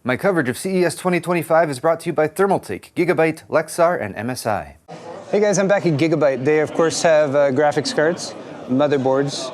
My coverage of CES 2025 is brought to you by Thermaltake, Gigabyte, Lexar, and MSI. Hey guys, I'm back at Gigabyte. They of course have graphics cards, motherboards.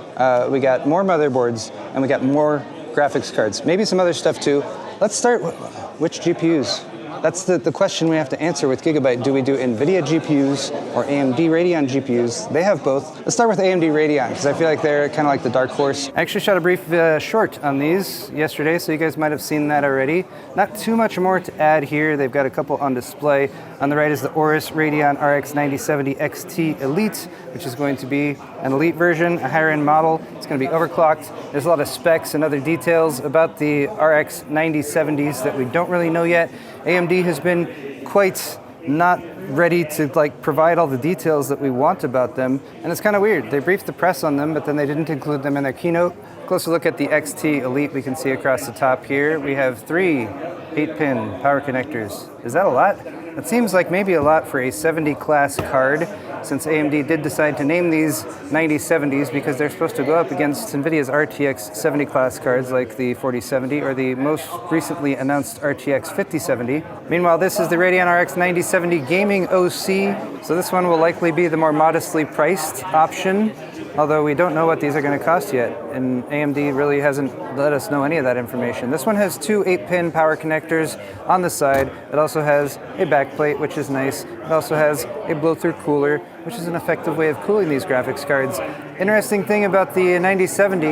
We got more motherboards, and we got more graphics cards. Maybe some other stuff too. Let's start with which GPUs? That's the question we have to answer with Gigabyte. Do we do NVIDIA GPUs or AMD Radeon GPUs? They have both. Let's start with AMD Radeon, because I feel like they're kind of like the dark horse. I actually shot a brief short on these yesterday, so you guys might have seen that already. Not too much more to add here. They've got a couple on display. On the right is the Aorus Radeon RX 9070 XT Elite, which is going to be an elite version, a higher end model. It's going to be overclocked. There's a lot of specs and other details about the RX 9070s that we don't really know yet. AMD has been quite not ready to provide all the details that we want about them, and it's kind of weird. They briefed the press on them, but then they didn't include them in their keynote. Closer look at the XT Elite, we can see across the top here, we have 3 8-pin power connectors. Is that a lot? It seems like maybe a lot for a 70 class card, since AMD did decide to name these 9070s because they're supposed to go up against NVIDIA's RTX 70 class cards like the 4070 or the most recently announced RTX 5070. Meanwhile, this is the Radeon RX 9070 Gaming OC, so this one will likely be the more modestly priced option, although we don't know what these are going to cost yet, and AMD really hasn't let us know any of that information. This one has 2 8-pin power connectors on the side. It also has a backplate, which is nice. It also has a blow-through cooler, which is an effective way of cooling these graphics cards. Interesting thing about the 9070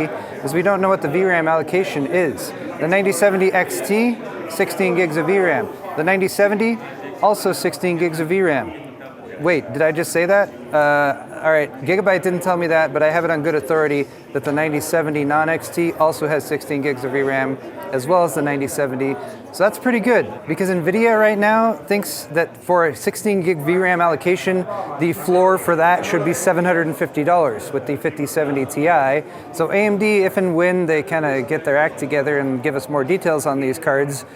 is we don't know what the VRAM allocation is. The 9070 XT, 16 gigs of VRAM. The 9070, also 16 gigs of VRAM. Wait, did I just say that? All right, Gigabyte didn't tell me that, but I have it on good authority that the 9070 non-XT also has 16 gigs of VRAM, as well as the 9070. So that's pretty good, because NVIDIA right now thinks that for a 16 gig VRAM allocation, the floor for that should be $750 with the 5070 Ti. So AMD, if and when they kind of get their act together and give us more details on these cards,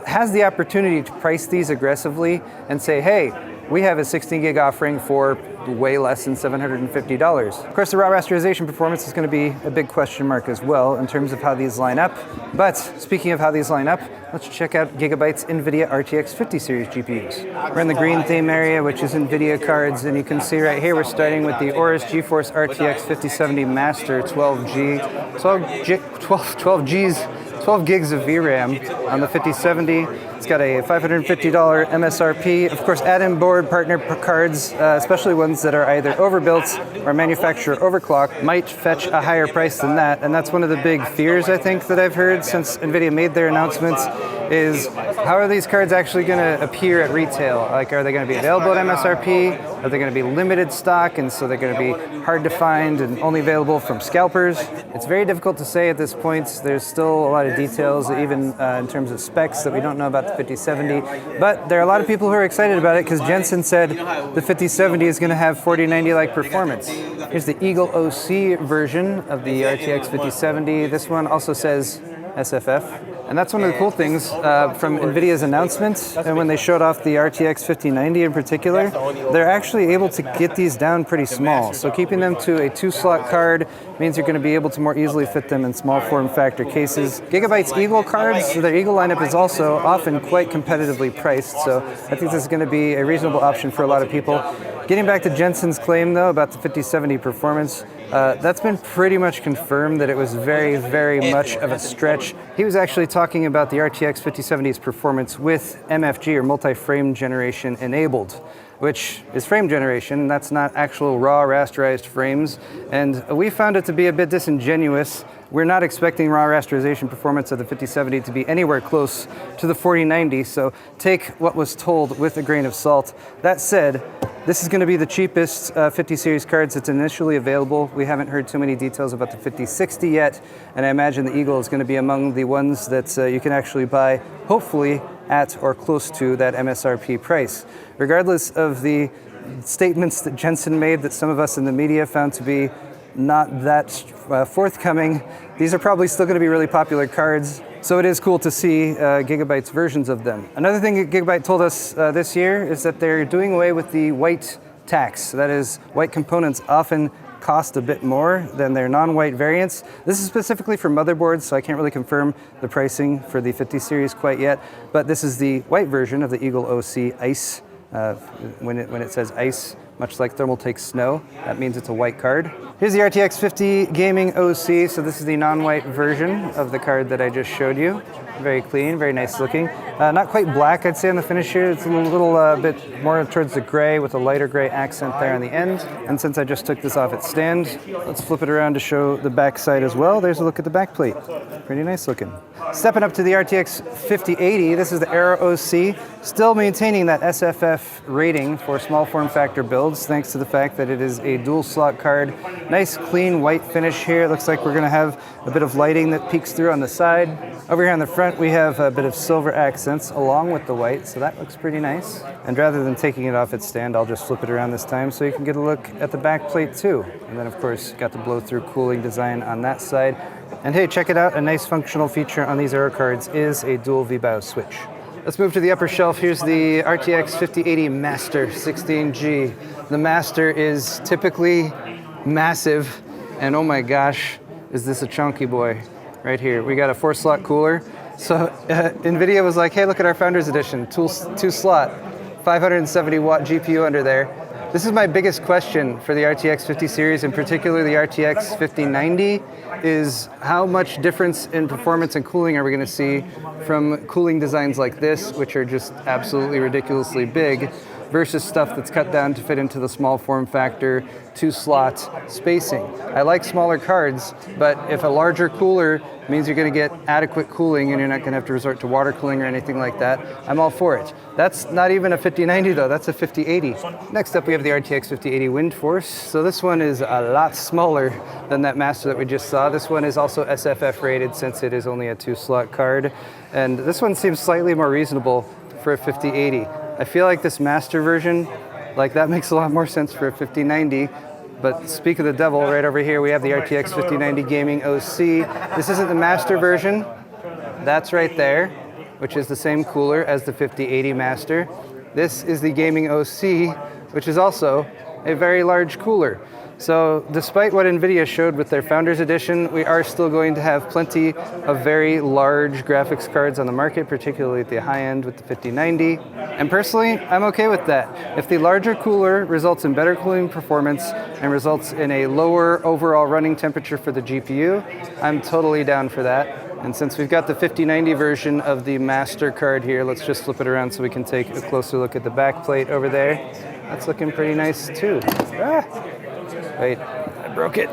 has the opportunity to price these aggressively and say, hey, we have a 16 gig offering for way less than $750. Of course, the raw rasterization performance is going to be a big question mark as well in terms of how these line up. But speaking of how these line up, let's check out Gigabyte's NVIDIA RTX 50 series GPUs. We're in the green theme area, which is NVIDIA cards, and you can see right here we're starting with the Aorus GeForce RTX 5070 Master 12 gigs of VRAM on the 5070. It's got a $550 MSRP. Of course, add-in board partner cards, especially ones that are either overbuilt or manufacturer overclocked, might fetch a higher price than that. And that's one of the big fears, I think, that I've heard since NVIDIA made their announcements is how are these cards actually going to appear at retail? Like, are they going to be available at MSRP? Are they going to be limited stock, and so they're going to be hard to find and only available from scalpers? It's very difficult to say at this point. There's still a lot of details, even in terms of specs, that we don't know about the 5070. But there are a lot of people who are excited about it because Jensen said the 5070 is going to have 4090-like performance. Here's the Eagle OC version of the RTX 5070. This one also says SFF. And that's one of the cool things from NVIDIA's announcement, and when they showed off the RTX 5090 in particular, they're actually able to get these down pretty small. So keeping them to a 2-slot card means you're going to be able to more easily fit them in small form factor cases. Gigabyte's Eagle cards, their Eagle lineup is also often quite competitively priced, so I think this is going to be a reasonable option for a lot of people. Getting back to Jensen's claim, though, about the 5070 performance, that's been pretty much confirmed that it was very, very much of a stretch. He was actually talking about the RTX 5070's performance with MFG, or multi-frame generation, enabled, which is frame generation. That's not actual raw rasterized frames, and we found it to be a bit disingenuous. We're not expecting raw rasterization performance of the 5070 to be anywhere close to the 4090, so take what was told with a grain of salt. That said, this is going to be the cheapest 50 series cards that's initially available. We haven't heard too many details about the 5060 yet, and I imagine the Eagle is going to be among the ones that you can actually buy, hopefully at or close to that MSRP price. Regardless of the statements that Jensen made that some of us in the media found to be not that forthcoming, these are probably still going to be really popular cards. So it is cool to see Gigabyte's versions of them. Another thing that Gigabyte told us this year is that they're doing away with the white tax. That is, white components often cost a bit more than their non-white variants. This is specifically for motherboards, so I can't really confirm the pricing for the 50 series quite yet, but this is the white version of the Eagle OC Ice. When it says ice, much like Thermaltake's snow, that means it's a white card. Here's the RTX 50 Gaming OC, so this is the non-white version of the card that I just showed you. Very clean, very nice looking. Not quite black, I'd say, on the finish here. It's a little bit more towards the gray with a lighter gray accent there on the end. And since I just took this off its stand, let's flip it around to show the back side as well. There's a look at the back plate. Pretty nice looking. Stepping up to the RTX 5080, this is the Aero OC. Still maintaining that SFF rating for small form factor builds, thanks to the fact that it is a dual slot card. Nice clean white finish here. It looks like we're gonna have a bit of lighting that peeks through on the side. Over here on the front, we have a bit of silver accents along with the white, so that looks pretty nice. And rather than taking it off its stand, I'll just flip it around this time so you can get a look at the back plate too. And then of course, got the blow-through cooling design on that side. And hey, check it out, a nice functional feature on these Aero cards is a dual V-BIOS switch. Let's move to the upper shelf. Here's the RTX 5080 Master 16G. The Master is typically massive, and oh my gosh, is this a chunky boy. Right here, we got a 4-slot cooler. So NVIDIA was like, hey, look at our Founders Edition, 2-slot, 570 watt GPU under there. This is my biggest question for the RTX 50 series, in particular the RTX 5090, is how much difference in performance and cooling are we gonna see from cooling designs like this, which are just absolutely ridiculously big, versus stuff that's cut down to fit into the small form factor 2-slot spacing. I like smaller cards, but if a larger cooler means you're going to get adequate cooling and you're not going to have to resort to water cooling or anything like that, I'm all for it. That's not even a 5090 though, that's a 5080. Next up we have the RTX 5080 Windforce. So this one is a lot smaller than that Master that we just saw. This one is also SFF rated since it is only a 2-slot card. And this one seems slightly more reasonable for a 5080. I feel like this Master version, like that makes a lot more sense for a 5090. But speak of the devil, right over here we have the RTX 5090 Gaming OC. This isn't the Master version. That's right there, which is the same cooler as the 5080 Master. This is the Gaming OC, which is also a very large cooler. So despite what NVIDIA showed with their Founders Edition, we are still going to have plenty of very large graphics cards on the market, particularly at the high end with the 5090. And personally, I'm okay with that. If the larger cooler results in better cooling performance and results in a lower overall running temperature for the GPU, I'm totally down for that. And since we've got the 5090 version of the Master card here, let's just flip it around so we can take a closer look at the back plate over there. That's looking pretty nice too. Wait, I broke it.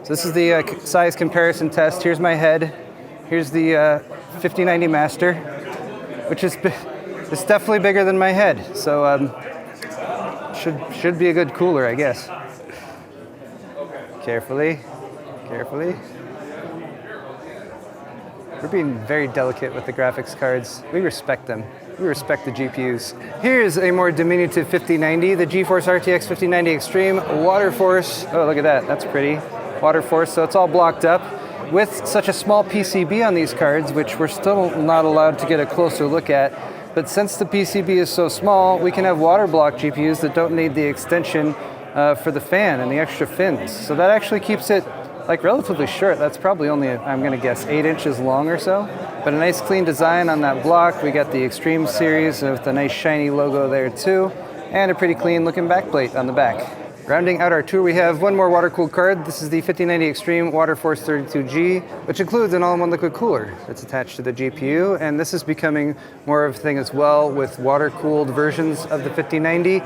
So this is the size comparison test. Here's my head. Here's the 5090 Master, which is it's definitely bigger than my head. So should be a good cooler, I guess. Carefully, carefully. We're being very delicate with the graphics cards. We respect them. We respect the GPUs. Here's a more diminutive 5090, the GeForce RTX 5090 Xtreme Waterforce. Oh, look at that, that's pretty. Waterforce, so it's all blocked up. With such a small PCB on these cards, which we're still not allowed to get a closer look at, but since the PCB is so small, we can have water block GPUs that don't need the extension for the fan and the extra fins. So that actually keeps it like relatively short. That's probably only, I'm gonna guess, 8 inches long or so. But a nice clean design on that block. We got the Xtreme series with the nice shiny logo there too, and a pretty clean looking backplate on the back. Rounding out our tour, we have one more water-cooled card. This is the 5090 Xtreme Waterforce 32G, which includes an all-in-one liquid cooler that's attached to the GPU, and this is becoming more of a thing as well with water-cooled versions of the 5090.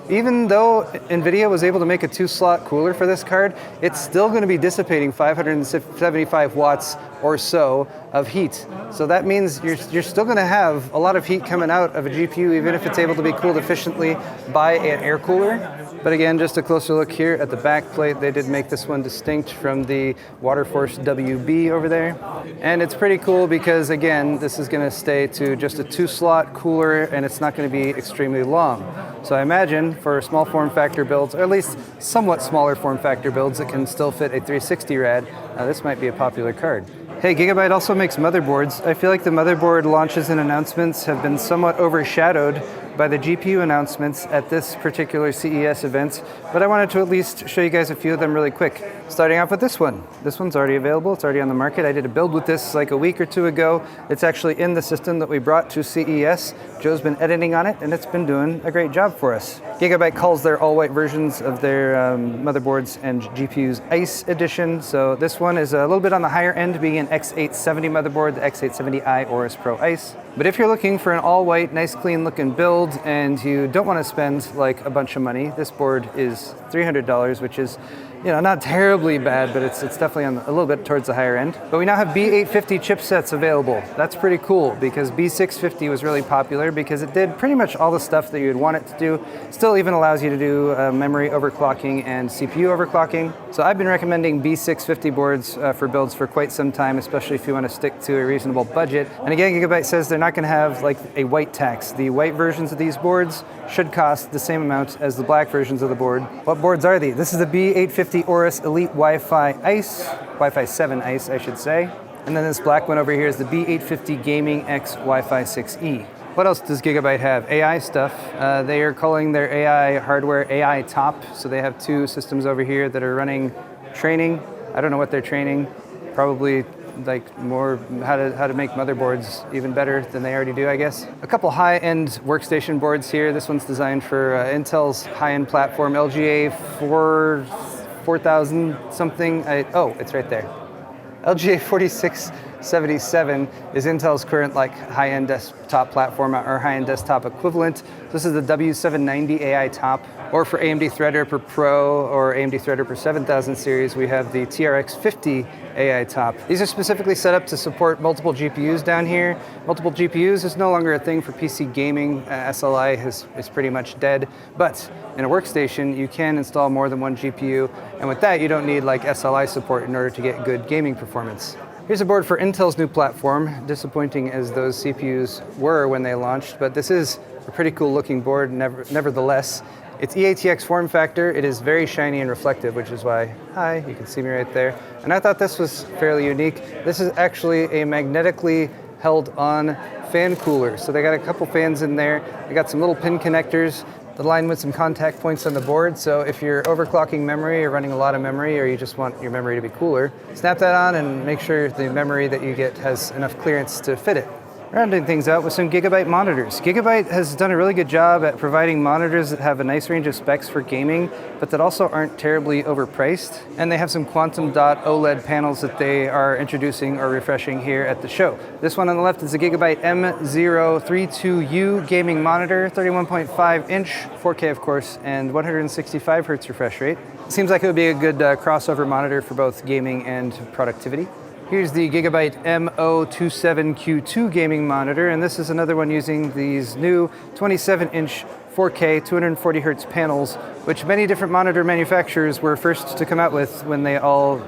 Even though NVIDIA was able to make a 2-slot cooler for this card, it's still going to be dissipating 575 watts or so of heat. So that means you're still going to have a lot of heat coming out of a GPU, even if it's able to be cooled efficiently by an air cooler. But again, just a closer look here at the back plate, they did make this one distinct from the Waterforce WB over there. And it's pretty cool because, again, this is going to stay to just a 2-slot cooler, and it's not going to be extremely long. So I imagine for small form factor builds, or at least somewhat smaller form factor builds that can still fit a 360 rad, this might be a popular card. Hey, Gigabyte also makes motherboards. I feel like the motherboard launches and announcements have been somewhat overshadowed by the GPU announcements at this particular CES event, but I wanted to at least show you guys a few of them really quick. Starting off with this one. This one's already available, it's already on the market. I did a build with this like a week or two ago. It's actually in the system that we brought to CES. Joe's been editing on it and it's been doing a great job for us. Gigabyte calls their all-white versions of their motherboards and GPUs Ice Edition. So this one is a little bit on the higher end, being an X870 motherboard, the X870i Aorus Pro Ice. But if you're looking for an all-white, nice clean looking build and you don't want to spend like a bunch of money, this board is $300, which is not terribly bad, but it's definitely on a little bit towards the higher end. But we now have B850 chipsets available. That's pretty cool because B650 was really popular because it did pretty much all the stuff that you'd want it to do. Still even allows you to do memory overclocking and CPU overclocking. So I've been recommending B650 boards for builds for quite some time, especially if you want to stick to a reasonable budget. And again, Gigabyte says they're not going to have like a white tax. The white versions of these boards should cost the same amount as the black versions of the board. What boards are these? This is the B850 Aorus Elite Wi-Fi Ice, Wi-Fi 7 Ice, I should say. And then this black one over here is the B850 Gaming X Wi-Fi 6E. What else does Gigabyte have? AI stuff. They are calling their AI hardware AI Top. So they have two systems over here that are running training. I don't know what they're training. Probably like more how to make motherboards even better than they already do, I guess. A couple high-end workstation boards here. This one's designed for Intel's high-end platform, LGA 4000 something. It's right there. LGA 4677 is Intel's current like high-end desktop platform or high-end desktop equivalent. This is the W790 AI Top. Or for AMD Threadripper Pro or AMD Threadripper 7000 series, we have the TRX 50 AI Top. These are specifically set up to support multiple GPUs down here. Multiple GPUs is no longer a thing for PC gaming. SLI is pretty much dead. But in a workstation, you can install more than one GPU. And with that, you don't need like SLI support in order to get good gaming performance. Here's a board for Intel's new platform, disappointing as those CPUs were when they launched, but this is a pretty cool looking board nevertheless. It's EATX form factor. It is very shiny and reflective, which is why, hi, you can see me right there. And I thought this was fairly unique. This is actually a magnetically held on fan cooler. So they got a couple fans in there. They got some little pin connectors that line with some contact points on the board. So if you're overclocking memory or running a lot of memory, or you just want your memory to be cooler, snap that on and make sure the memory that you get has enough clearance to fit it. Rounding things out with some Gigabyte monitors. Gigabyte has done a really good job at providing monitors that have a nice range of specs for gaming, but that also aren't terribly overpriced. And they have some quantum dot OLED panels that they are introducing or refreshing here at the show. This one on the left is a Gigabyte M032U gaming monitor, 31.5 inch, 4K of course, and 165 Hz refresh rate. Seems like it would be a good crossover monitor for both gaming and productivity. Here's the Gigabyte M027Q2 gaming monitor, and this is another one using these new 27-inch 4K 240 Hz panels, which many different monitor manufacturers were first to come out with when they all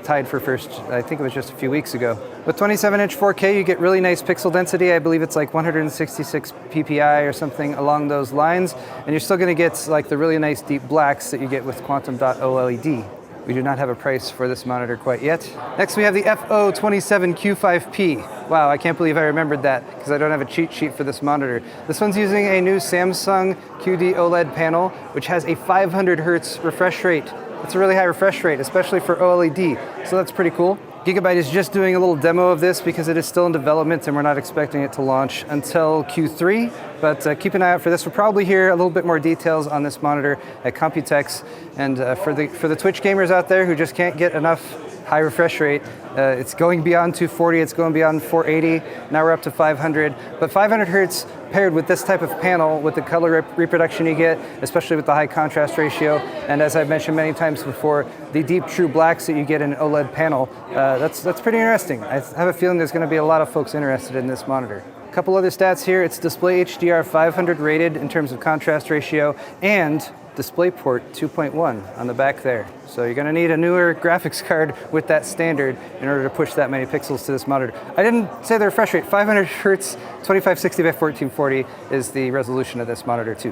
tied for first, I think it was just a few weeks ago. With 27-inch 4K, you get really nice pixel density. I believe it's like 166 ppi or something along those lines, and you're still going to get like the really nice deep blacks that you get with quantum dot OLED. We do not have a price for this monitor quite yet. Next we have the FO27Q5P. Wow, I can't believe I remembered that because I don't have a cheat sheet for this monitor. This one's using a new Samsung QD OLED panel, which has a 500 Hz refresh rate. That's a really high refresh rate, especially for OLED, so that's pretty cool. Gigabyte is just doing a little demo of this because it is still in development and we're not expecting it to launch until Q3, but keep an eye out for this. We'll probably hear a little bit more details on this monitor at Computex. And for the Twitch gamers out there who just can't get enough high refresh rate, it's going beyond 240, it's going beyond 480, now we're up to 500. But 500 Hertz paired with this type of panel, with the color reproduction you get, especially with the high contrast ratio, and as I've mentioned many times before, the deep true blacks that you get in an OLED panel, that's pretty interesting. I have a feeling there's going to be a lot of folks interested in this monitor. A couple other stats here, it's Display HDR 500 rated in terms of contrast ratio, and DisplayPort 2.1 on the back there. So you're gonna need a newer graphics card with that standard in order to push that many pixels to this monitor. I didn't say the refresh rate, 500 Hertz, 2560 by 1440 is the resolution of this monitor too.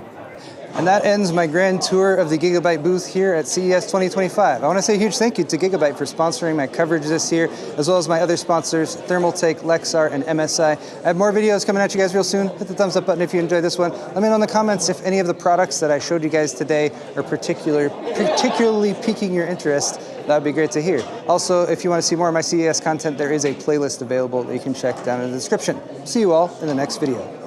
And that ends my grand tour of the Gigabyte booth here at CES 2025. I want to say a huge thank you to Gigabyte for sponsoring my coverage this year, as well as my other sponsors, Thermaltake, Lexar, and MSI. I have more videos coming at you guys real soon. Hit the thumbs up button if you enjoyed this one. Let me know in the comments if any of the products that I showed you guys today are particularly piquing your interest. That would be great to hear. Also, if you want to see more of my CES content, there is a playlist available that you can check down in the description. See you all in the next video.